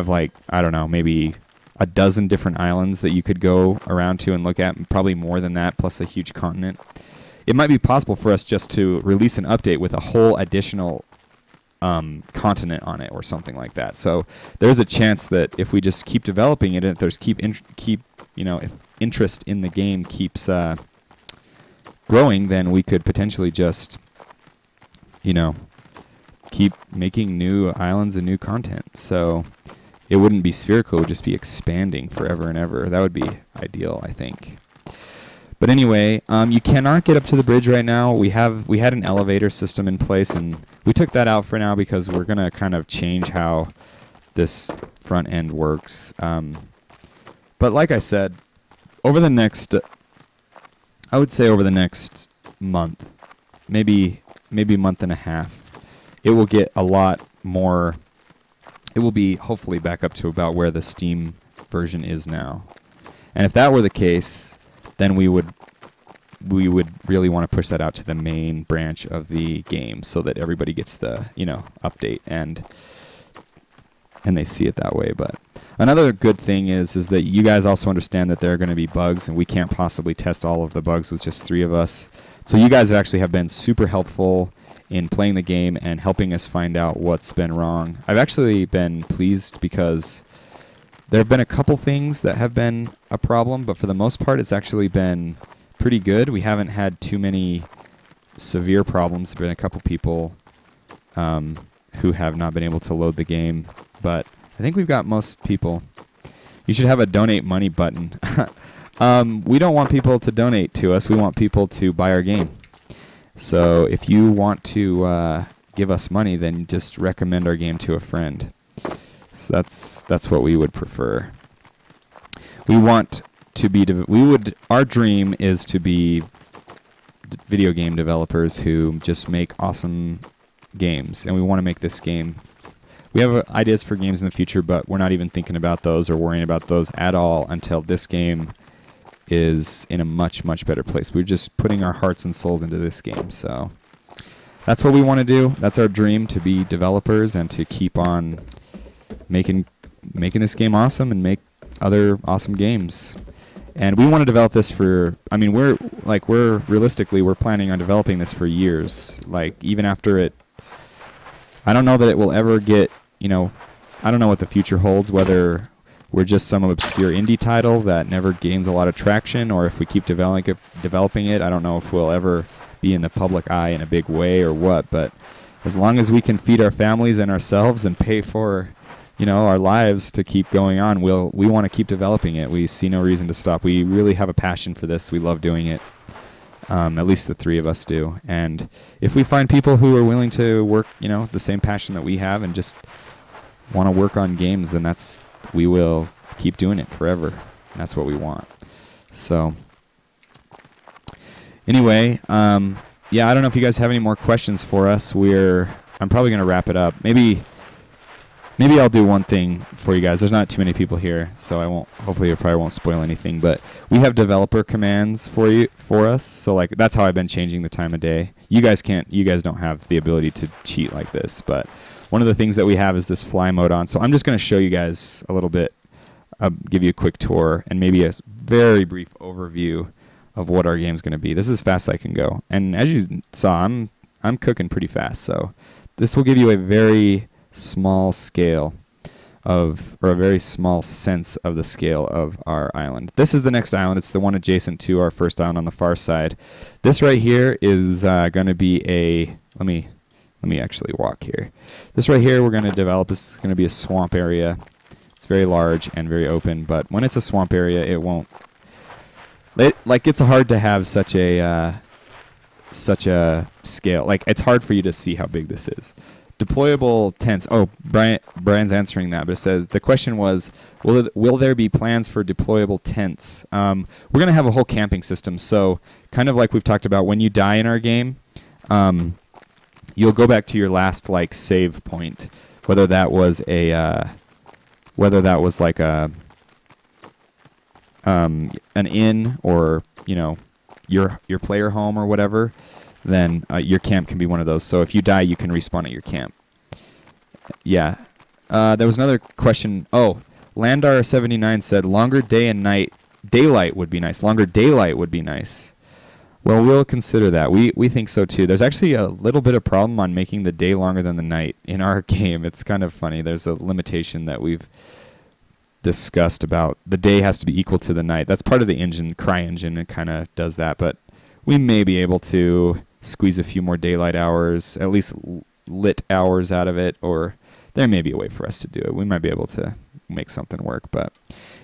like, I don't know, maybe a dozen different islands that you could go around to and look at, and probably more than that, plus a huge continent. It might be possible for us just to release an update with a whole additional continent on it or something like that. So there's a chance that if we just keep developing it, and if there's if interest in the game keeps growing, then we could potentially just keep making new islands and new content. So it wouldn't be spherical, it would just be expanding forever and ever. That would be ideal, I think. But anyway, you cannot get up to the bridge right now. We had an elevator system in place, and we took that out for now because we're going to kind of change how this front end works. But like I said, over the next month, maybe month and a half, it will get a lot more. It will be hopefully back up to about where the Steam version is now. And if that were the case, then we would really want to push that out to the main branch of the game so that everybody gets the update and they see it that way. But another good thing is that you guys also understand that there are going to be bugs, and we can't possibly test all of the bugs with just 3 of us. So you guys actually have been super helpful in playing the game and helping us find out what's been wrong. I've actually been pleased because there have been a couple things that have been a problem, but for the most part it's actually been pretty good. We haven't had too many severe problems. There have been a couple people who have not been able to load the game, but I think we've got most people. You should have a donate money button. We don't want people to donate to us. We want people to buy our game. So if you want to give us money, then just recommend our game to a friend. So that's what we would prefer. We want to be our dream is to be video game developers who just make awesome games, and we want to make this game. We have ideas for games in the future, but we're not even thinking about those or worrying about those at all until this game is in a much, much better place. We're just putting our hearts and souls into this game. So that's what we want to do. That's our dream, to be developers and to keep on making this game awesome and make other awesome games. And we want to develop this for, we're realistically, we're planning on developing this for years. Like, even after it, I don't know that it will ever get, I don't know what the future holds, whether we're just some obscure indie title that never gains a lot of traction, or if we keep developing it, I don't know if we'll ever be in the public eye in a big way or what. But as long as we can feed our families and ourselves and pay for, our lives to keep going on, we want to keep developing it. We see no reason to stop. We really have a passion for this. We love doing it. At least the 3 of us do. And if we find people who are willing to work, the same passion that we have and just want to work on games, then we will keep doing it forever. And that's what we want. So anyway, I don't know if you guys have any more questions for us. I'm probably going to wrap it up. Maybe maybe I'll do one thing for you guys. There's not too many people here, so I won't. Hopefully, I probably won't spoil anything. But we have developer commands for us. So like that's how I've been changing the time of day. You guys can't. You guys don't have the ability to cheat like this. But one of the things that we have is this fly mode on. So I'm just going to show you guys a little bit, give you a quick tour, and maybe a very brief overview of what our game's going to be. This is as fast as I can go. And as you saw, I'm cooking pretty fast. So this will give you a very small scale of, or a very small sense of the scale of our island. This is the next island. It's the one adjacent to our first island on the far side. This right here is going to be a, let me actually walk here. This right here we're going to develop. This is going to be a swamp area. It's very large and very open, but when it's a swamp area, it won't, like it's hard to have such a scale. Like it's hard for you to see how big this is. Deployable tents. Oh, Brian's answering that, but it says the question was, will there be plans for deployable tents? We're going to have a whole camping system. So kind of like we've talked about, when you die in our game, you'll go back to your last like save point, whether that was like a an inn, or your player home or whatever, then your camp can be one of those. So if you die, you can respawn at your camp. Yeah. There was another question. Oh, Landar79 said longer day and night. Daylight would be nice. Longer daylight would be nice. Well, we'll consider that. We think so too. There's actually a little bit of problem on making the day longer than the night in our game. It's kind of funny. There's a limitation that we've discussed about the day has to be equal to the night. That's part of the engine, CryEngine. It kind of does that, but we may be able to squeeze a few more daylight hours, at least lit hours out of it, or there may be a way for us to do it. We might be able to make something work. But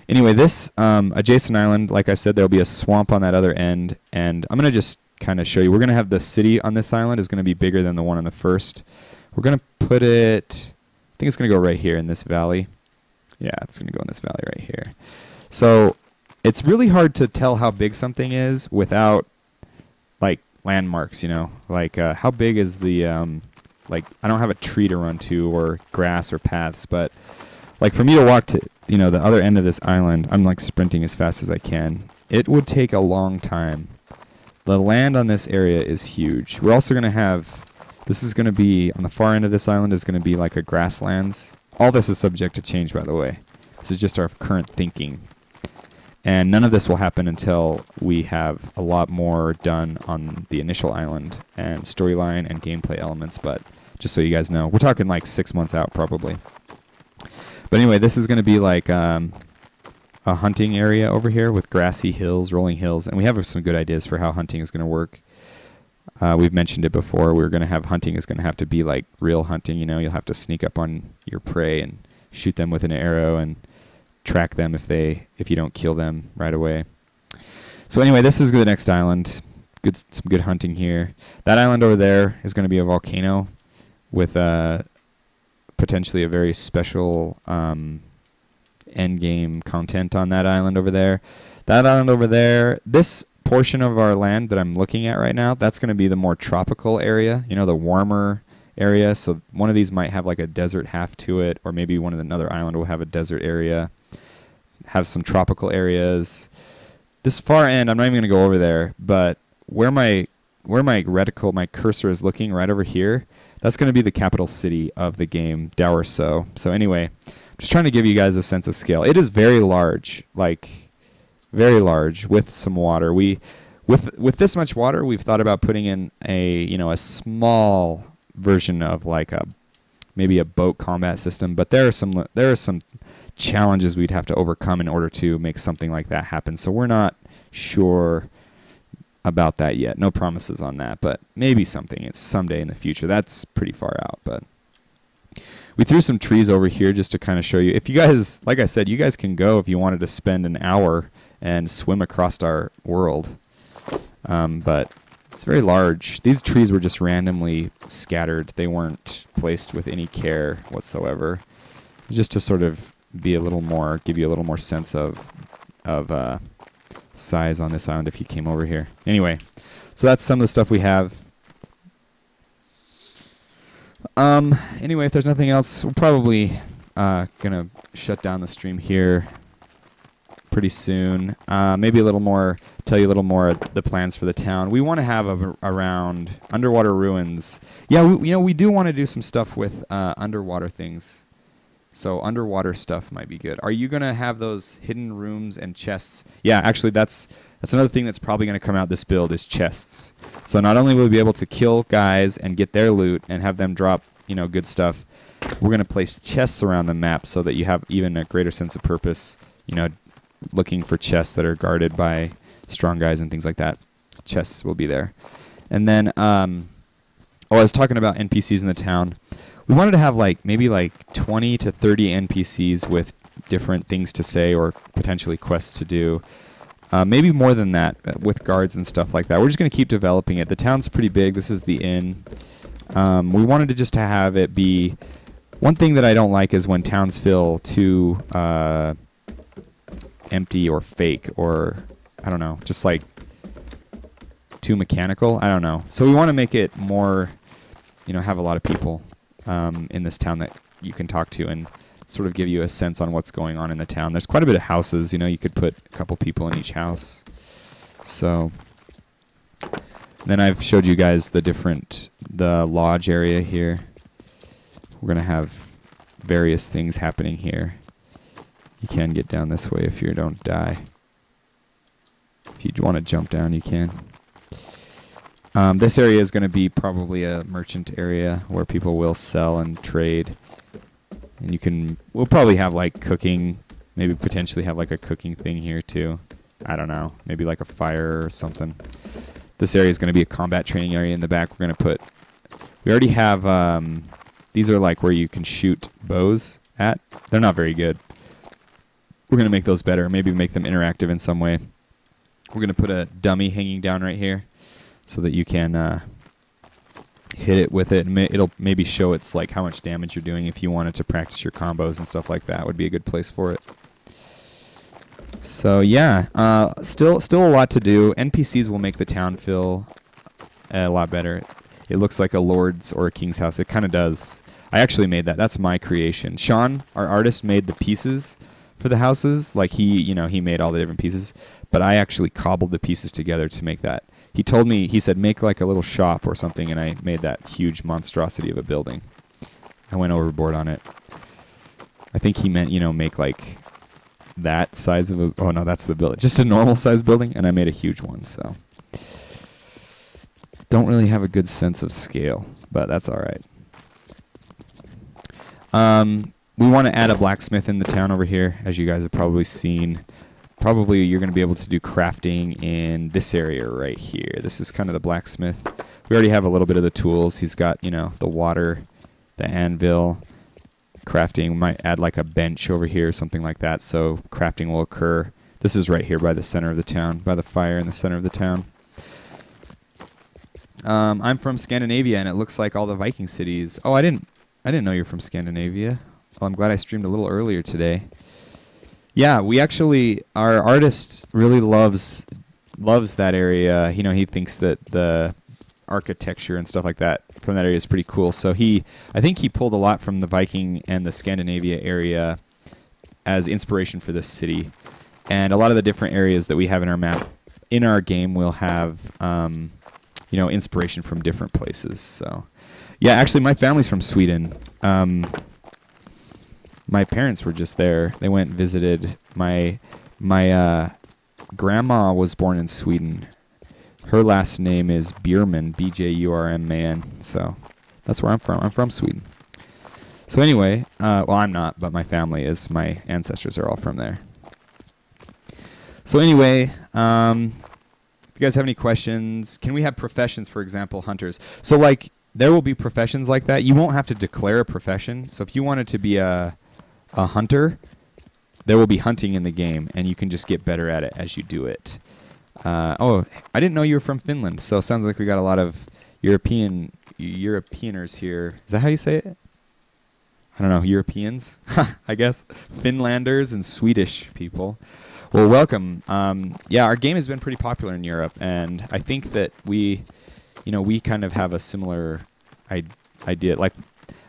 anyway, this adjacent island, like I said, there'll be a swamp on that other end, and I'm going to just kind of show you. We're going to have the city on this island is going to be bigger than the one on the first. We're going to put it, I think it's going to go right here in this valley. Yeah, it's going to go in this valley right here. So it's really hard to tell how big something is without like landmarks, like how big is the like I don't have a tree to run to or grass or paths, but like for me to walk to the other end of this island, I'm like sprinting as fast as I can. It would take a long time. The land on this area is huge. We're also going to have, this is going to be on the far end of this island is going to be like a grasslands. All this is subject to change, by the way. This is just our current thinking. And none of this will happen until we have a lot more done on the initial island and storyline and gameplay elements. But just so you guys know, we're talking like 6 months out probably. But anyway, this is going to be like a hunting area over here with grassy hills, rolling hills. And we have some good ideas for how hunting is going to work. We've mentioned it before. We're going to have hunting is going to have to be like real hunting. You'll have to sneak up on your prey and shoot them with an arrow and track them if you don't kill them right away. So anyway, this is the next island. Some good hunting here. That island over there is going to be a volcano with potentially a very special end game content on that island over there. That island over there, this portion of our land that I'm looking at right now, that's going to be the more tropical area, the warmer area. So one of these might have like a desert half to it, or maybe another island will have a desert area, have some tropical areas. This far end, I'm not even going to go over there, but where my reticle, my cursor is looking right over here, that's going to be the capital city of the game, Dower So. So anyway, I'm just trying to give you guys a sense of scale. It is very large, like very large, with some water. With this much water, we've thought about putting in a small version of like maybe a boat combat system, but there are some challenges we'd have to overcome in order to make something like that happen. So we're not sure about that yet. No promises on that, but maybe something. It's someday in the future. That's pretty far out, but we threw some trees over here just to kind of show you. If you guys, like I said, you guys can go if you wanted to spend an hour and swim across our world. But it's very large. These trees were just randomly scattered. They weren't placed with any care whatsoever. Just to sort of be a little more, give you a little more sense of size on this island if you came over here. Anyway, so that's some of the stuff we have. Anyway, if there's nothing else, we'll probably gonna shut down the stream here pretty soon. Maybe a little more, tell you a little more the plans for the town. We want to have around underwater ruins. Yeah, we do want to do some stuff with underwater things. So underwater stuff might be good. Are you gonna have those hidden rooms and chests? Yeah, actually that's another thing that's probably gonna come out this build is chests. So not only will we be able to kill guys and get their loot and have them drop, good stuff, we're gonna place chests around the map so that you have even a greater sense of purpose, looking for chests that are guarded by strong guys and things like that. Chests will be there. And then I was talking about NPCs in the town. We wanted to have maybe 20 to 30 NPCs with different things to say or potentially quests to do. Maybe more than that with guards and stuff like that. We're just going to keep developing it. The town's pretty big. This is the inn. We wanted to have it be... One thing that I don't like is when towns feel too empty or fake or, I don't know, just too mechanical. I don't know. So we want to make it more, have a lot of people in this town that you can talk to and sort of give you a sense on what's going on in the town. There's quite a bit of houses. You could put a couple people in each house. So then I've showed you guys the lodge area here. We're going to have various things happening here. You can get down this way if you don't die. If you want to jump down, you can. This area is going to be probably a merchant area where people will sell and trade. And we'll probably have cooking, maybe potentially have a cooking thing here too. I don't know, maybe a fire or something. This area is going to be a combat training area in the back. We're going to we already have, these are where you can shoot bows at. They're not very good. We're going to make those better, maybe make them interactive in some way. We're going to put a dummy hanging down right here so that you can hit it with it. And it'll maybe show it's how much damage you're doing if you wanted to practice your combos and stuff like that. Would be a good place for it. So yeah, still a lot to do. NPCs will make the town feel a lot better. It looks like a lord's or a king's house. It kind of does. I actually made that. That's my creation. Sean, our artist, made the pieces for the houses. He made all the different pieces. But I actually cobbled the pieces together to make that. He told me, he said, make a little shop or something, and I made that huge monstrosity of a building. I went overboard on it. I think he meant, make that size of a... Oh, no, that's the building. Just a normal size building, and I made a huge one, so... Don't really have a good sense of scale, but that's all right. We want to add a blacksmith in the town over here, as you guys have probably seen. Probably you're going to be able to do crafting in this area right here. This is kind of the blacksmith. We already have a little bit of the tools. He's got, the water, the anvil, crafting. We might add a bench over here, something like that, so crafting will occur. This is right here by the center of the town, by the fire in the center of the town. I'm from Scandinavia, and it looks like all the Viking cities. Oh, I didn't know you're from Scandinavia. Well, I'm glad I streamed a little earlier today. Yeah, our artist really loves that area. He thinks that the architecture and stuff like that from that area is pretty cool. So I think he pulled a lot from the Viking and the Scandinavia area as inspiration for this city. And a lot of the different areas that we have in our map, in our game, will have, inspiration from different places. So, yeah, actually, my family's from Sweden. My parents were just there. They went and visited. My grandma was born in Sweden. Her last name is Bjurman, B-J-U-R-M, man. So that's where I'm from. I'm from Sweden. So anyway, well, I'm not, but my family is. My ancestors are all from there. So anyway, if you guys have any questions, can we have professions, for example, hunters? So there will be professions like that. You won't have to declare a profession. So if you wanted to be a hunter, there will be hunting in the game, and you can just get better at it as you do it. Oh, I didn't know you were from Finland, so it sounds like we got a lot of Europeaners here. Is that how you say it? I don't know, Europeans, I guess. Finlanders and Swedish people. Well, welcome. Yeah, our game has been pretty popular in Europe, and I think that we kind of have a similar idea.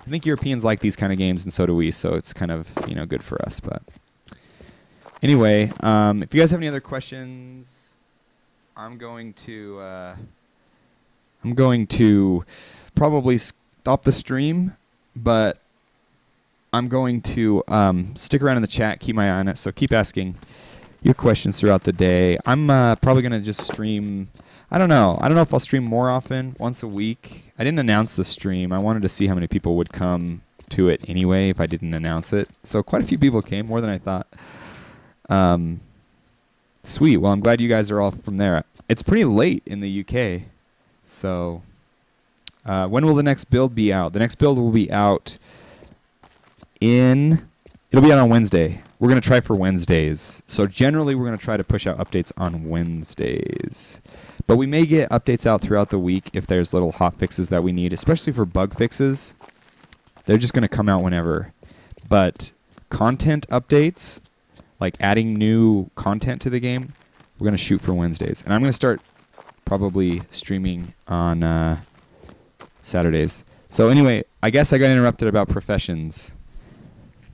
I think Europeans like these kind of games, and so do we. So it's kind of, you know, good for us. But anyway, if you guys have any other questions, I'm going to probably stop the stream, but I'm going to stick around in the chat, keep my eye on it. So keep asking your questions throughout the day. I'm probably going to just stream. I don't know if I'll stream more often, once a week. I didn't announce the stream. I wanted to see how many people would come to it anyway if I didn't announce it. So quite a few people came, more than I thought. Sweet. Well, I'm glad you guys are all from there. It's pretty late in the UK. So when will the next build be out? The next build will be out it'll be out on Wednesday. We're going to try for Wednesdays. So generally we're going to try to push out updates on Wednesdays. But we may get updates out throughout the week if there's little hot fixes that we need, especially for bug fixes. They're just going to come out whenever. But content updates, like adding new content to the game, we're going to shoot for Wednesdays. And I'm going to start probably streaming on Saturdays. So anyway, I guess I got interrupted about professions.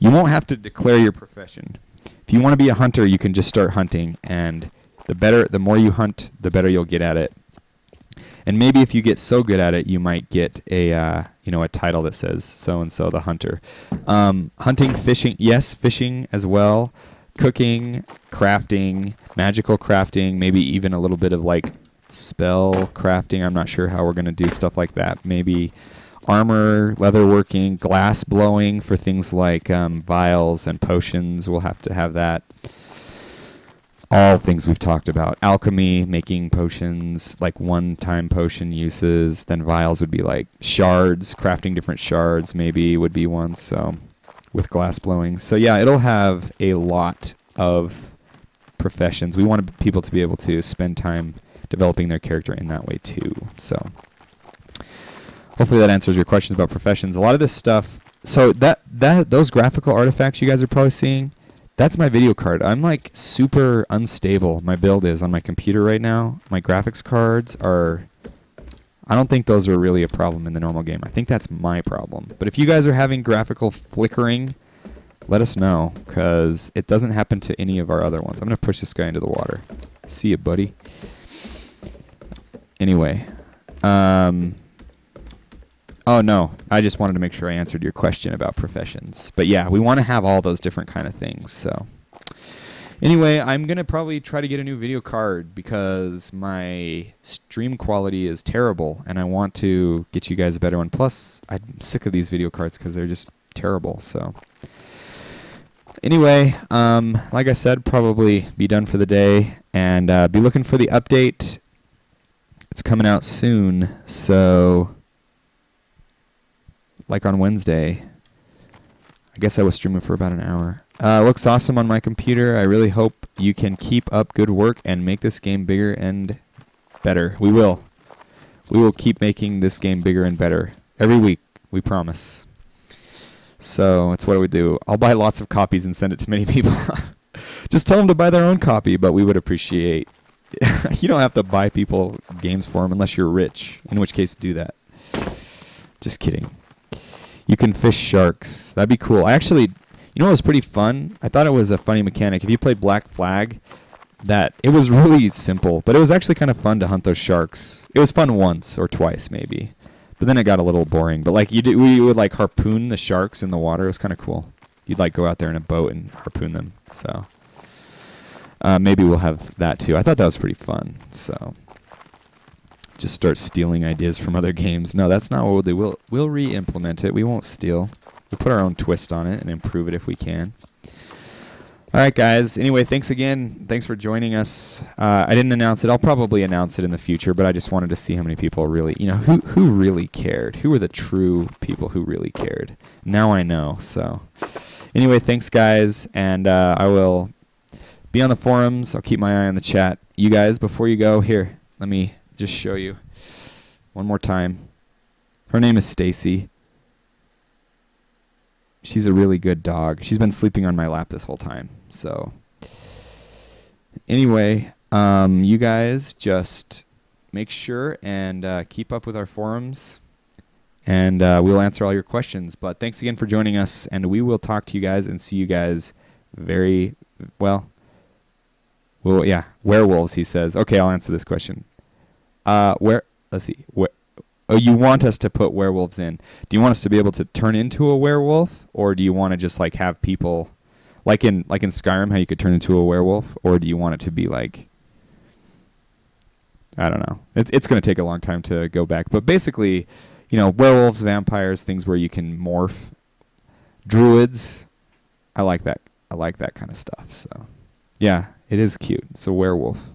You won't have to declare your profession. If you want to be a hunter, you can just start hunting, and the more you hunt, the better you'll get at it. And maybe if you get so good at it, you might get a title that says so and so the hunter. Hunting, fishing, yes, fishing as well. Cooking, crafting, magical crafting, maybe even a little bit of like spell crafting. I'm not sure how we're going to do stuff like that. Maybe armor, leatherworking, glass blowing for things like vials and potions. We'll have to have that. All things we've talked about. Alchemy, making potions, like one-time potion uses. Then vials would be like shards, crafting different shards maybe would be one, so with glass blowing. So yeah, it'll have a lot of professions. We want people to be able to spend time developing their character in that way too. So hopefully that answers your questions about professions. A lot of this stuff, so those graphical artifacts you guys are probably seeing, that's my video card. I'm like super unstable. My build is on my computer right now. My graphics cards are, I don't think those are really a problem in the normal game. I think that's my problem. But if you guys are having graphical flickering, let us know, because it doesn't happen to any of our other ones. I'm going to push this guy into the water. See you, buddy. Anyway. Oh, no. I just wanted to make sure I answered your question about professions. But yeah, we want to have all those different kind of things. So anyway, I'm going to probably try to get a new video card because my stream quality is terrible, and I want to get you guys a better one. Plus, I'm sick of these video cards because they're just terrible. So anyway, like I said, probably be done for the day, and be looking for the update. It's coming out soon, so like on Wednesday. I guess I was streaming for about an hour. Looks awesome on my computer. I really hope you can keep up good work and make this game bigger and better. We will. We will keep making this game bigger and better every week. We promise. So that's what we do. I'll buy lots of copies and send it to many people. Just tell them to buy their own copy, but we would appreciate. You don't have to buy people games for them unless you're rich, in which case do that. Just kidding. You can fish sharks. That'd be cool. I actually, you know what was pretty fun? I thought it was a funny mechanic. If you played Black Flag, it was really simple, but it was actually kind of fun to hunt those sharks. It was fun once or twice maybe, but then it got a little boring. But like we would like harpoon the sharks in the water. It was kind of cool. You'd like go out there in a boat and harpoon them. So maybe we'll have that too. I thought that was pretty fun. So just start stealing ideas from other games. No, that's not what we'll do. We'll re-implement it. We won't steal. We'll put our own twist on it and improve it if we can. All right, guys. Anyway, thanks again. Thanks for joining us. I didn't announce it. I'll probably announce it in the future, but I just wanted to see how many people really, who really cared. Who were the true people who really cared? Now I know. So anyway, thanks, guys. And I will be on the forums. I'll keep my eye on the chat. You guys, before you go, here, let me just show you one more time. Her name is Stacy. She's a really good dog. She's been sleeping on my lap this whole time. So anyway, you guys just make sure and keep up with our forums and we'll answer all your questions. But thanks again for joining us, and we will talk to you guys and see you guys very well. Well, yeah, werewolves. He says. Okay, I'll answer this question. Let's see. Oh, you want us to put werewolves in? Do you want us to be able to turn into a werewolf, or do you want to just like have people, like in Skyrim, how you could turn into a werewolf, or do you want it to be like, I don't know. It's going to take a long time to go back, but basically, werewolves, vampires, things where you can morph. Druids, I like that. I like that kind of stuff. So, yeah, it is cute. It's a werewolf.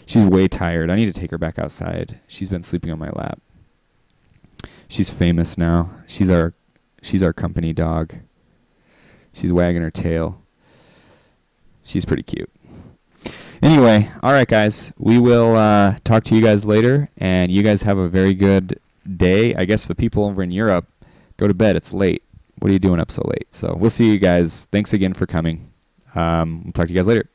She's way tired. I need to take her back outside. She's been sleeping on my lap. She's famous now. She's our company dog. She's wagging her tail. She's pretty cute. Anyway, all right, guys. We will talk to you guys later, and you guys have a very good day. I guess the people over in Europe, go to bed. It's late. What are you doing up so late? So we'll see you guys. Thanks again for coming. We'll talk to you guys later.